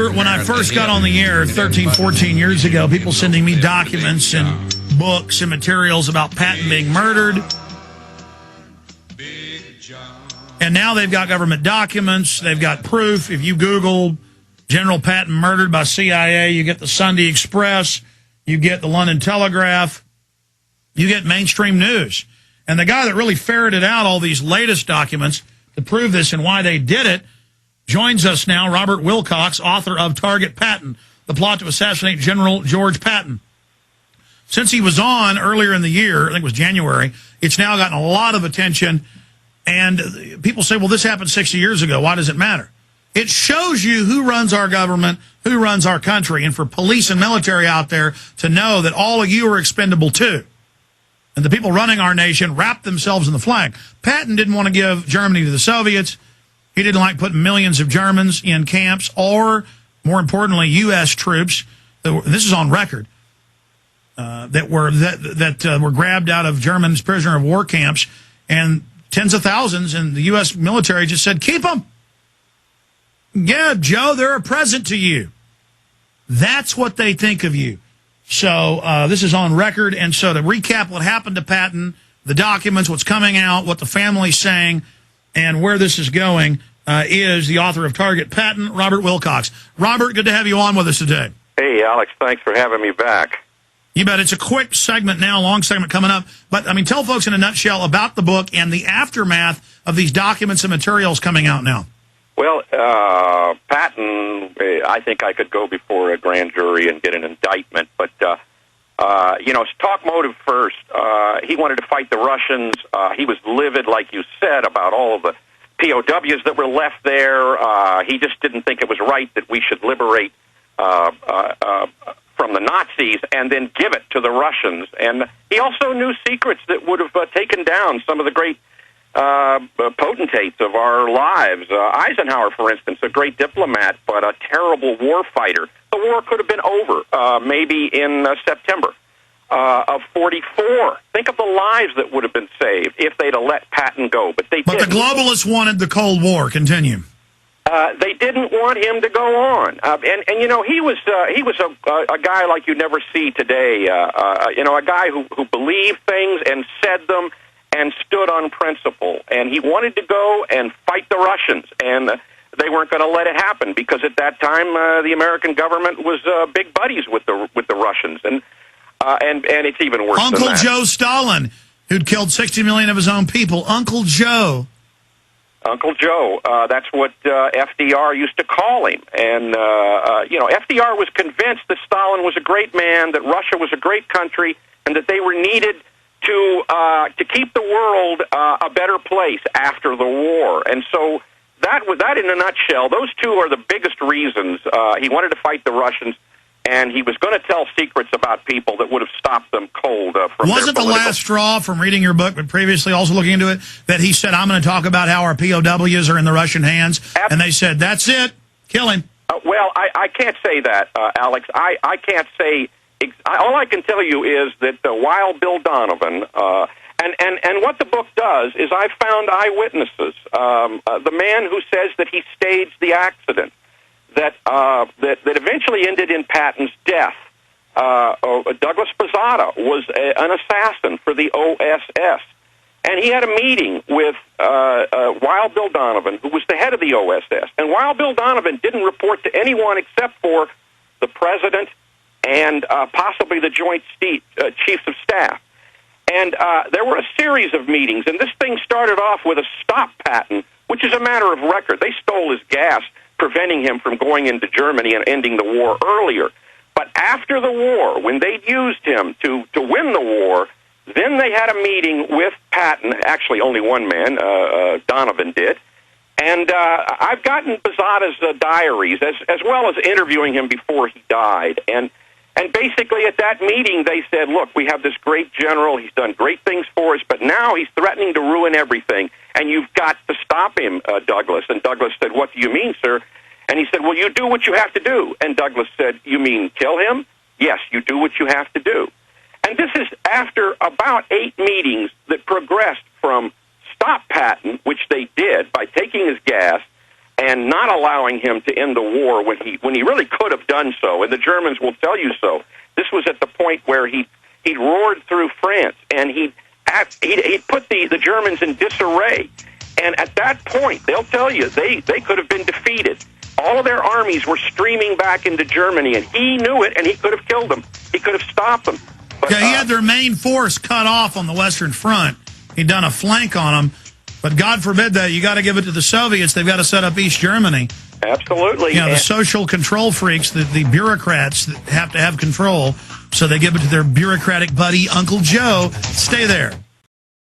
remember when I first got on the air 13, 14 years ago, people sending me documents and books and materials about Patton being murdered. And now they've got government documents. They've got proof. If you Google General Patton murdered by CIA, you get the Sunday Express, you get the London Telegraph, you get mainstream news. And the guy that really ferreted out all these latest documents to prove this and why they did it joins us now, Robert Wilcox, author of Target Patton, The Plot to Assassinate General George Patton. Since he was on earlier in the year, I think it was January, it's now gotten a lot of attention. And people say, well, this happened 60 years ago. Why does it matter? It shows you who runs our government, who runs our country. And for police and military out there to know that all of you are expendable too. And the people running our nation wrap themselves in the flag. Patton didn't want to give Germany to the Soviets. He didn't like putting millions of Germans in camps or, more importantly, U.S. troops. This is on record. That were grabbed out of Germans' prisoner of war camps, and tens of thousands, and the U.S. military just said, keep them. Yeah, Joe, they're a present to you. That's what they think of you. So this is on record, and so to recap what happened to Patton, the documents, what's coming out, what the family's saying, and where this is going, is the author of Target Patton, Robert Wilcox. Robert, good to have you on with us today. Hey, Alex, thanks for having me back. You bet. It's a quick segment now, long segment coming up. But, I mean, tell folks in a nutshell about the book and the aftermath of these documents and materials coming out now. Well, Patton, I think I could go before a grand jury and get an indictment. But, talk motive first. He wanted to fight the Russians. He was livid, like you said, about all of the POWs that were left there. He just didn't think it was right that we should liberate from the Nazis and then give it to the Russians. And he also knew secrets that would have taken down some of the great potentates of our lives. Eisenhower, for instance, a great diplomat, but a terrible war fighter. The war could have been over maybe in September of 44. Think of the lives that would have been saved if they'd have let Patton go. But they didn't. The globalists wanted the Cold War. Continue. They didn't want him to go on, and he was a guy like you never see today. A guy who believed things and said them and stood on principle. And he wanted to go and fight the Russians, and they weren't going to let it happen because at that time the American government was big buddies with the Russians, and it's even worse. Uncle than that. Joe Stalin, who'd killed 60 million of his own people. Uncle Joe. Uncle Joe, that's what FDR used to call him. And, FDR was convinced that Stalin was a great man, that Russia was a great country, and that they were needed to keep the world a better place after the war. And so that in a nutshell, those two are the biggest reasons. He wanted to fight the Russians, and he was going to tell secrets about people that would have stopped them cold from Wasn't their the last straw from reading your book, but previously also looking into it, that he said, I'm going to talk about how our POWs are in the Russian hands, and they said, that's it, kill him. Well, I can't say that, Alex. I can't say. All I can tell you is that while Bill Donovan, and what the book does is I found eyewitnesses. The man who says that he staged the accident, that eventually ended in Patton's death. Douglas Posada was an assassin for the OSS, and he had a meeting with Wild Bill Donovan, who was the head of the OSS. And Wild Bill Donovan didn't report to anyone except for the president and possibly the Joint Chiefs of Staff. And there were a series of meetings, and this thing started off with a stop Patton, which is a matter of record. They stole his gas, preventing him from going into Germany and ending the war earlier. But after the war, when they used him to win the war, then they had a meeting with Patton, actually only one man, Donovan did, and I've gotten Posada's diaries, as well as interviewing him before he died, and basically at that meeting they said, look, we have this great general, he's done great things for us, but now he's threatening to ruin everything, and you've got to stop him, Douglas. And Douglas said, what do you mean, sir? And he said, well, you do what you have to do. And Douglas said, you mean kill him? Yes, you do what you have to do. And this is after about 8 meetings that progressed from stop Patton, which they did by taking his gas, and not allowing him to end the war when he really could have done so, and the Germans will tell you so. This was at the point where he roared through France, and he put the Germans in disarray. And at that point, they'll tell you, they could have been defeated. All of their armies were streaming back into Germany, and he knew it, and he could have killed them. He could have stopped them. But, yeah, he had their main force cut off on the Western Front. He'd done a flank on them. But God forbid that. You got to give it to the Soviets. They've got to set up East Germany. Absolutely. You know, the social control freaks, the bureaucrats that have to have control, so they give it to their bureaucratic buddy, Uncle Joe. Stay there.